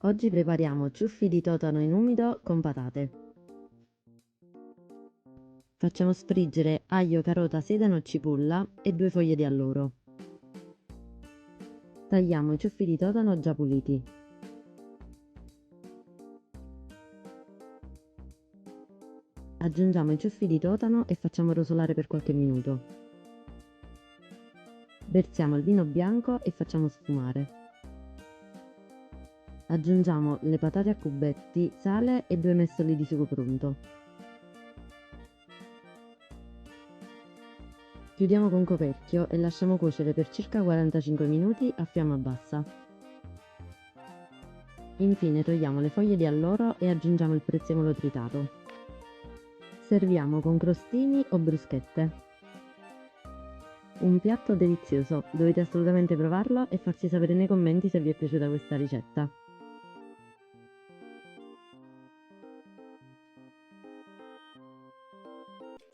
Oggi prepariamo ciuffi di totano in umido con patate. Facciamo sfriggere aglio, carota, sedano e cipolla e 2 foglie di alloro. Tagliamo i ciuffi di totano già puliti. Aggiungiamo i ciuffi di totano e facciamo rosolare per qualche minuto. Versiamo il vino bianco e facciamo sfumare. Aggiungiamo le patate a cubetti, sale e 2 mestoli di sugo pronto. Chiudiamo con coperchio e lasciamo cuocere per circa 45 minuti a fiamma bassa. Infine togliamo le foglie di alloro e aggiungiamo il prezzemolo tritato. Serviamo con crostini o bruschette. Un piatto delizioso, dovete assolutamente provarlo e farci sapere nei commenti se vi è piaciuta questa ricetta.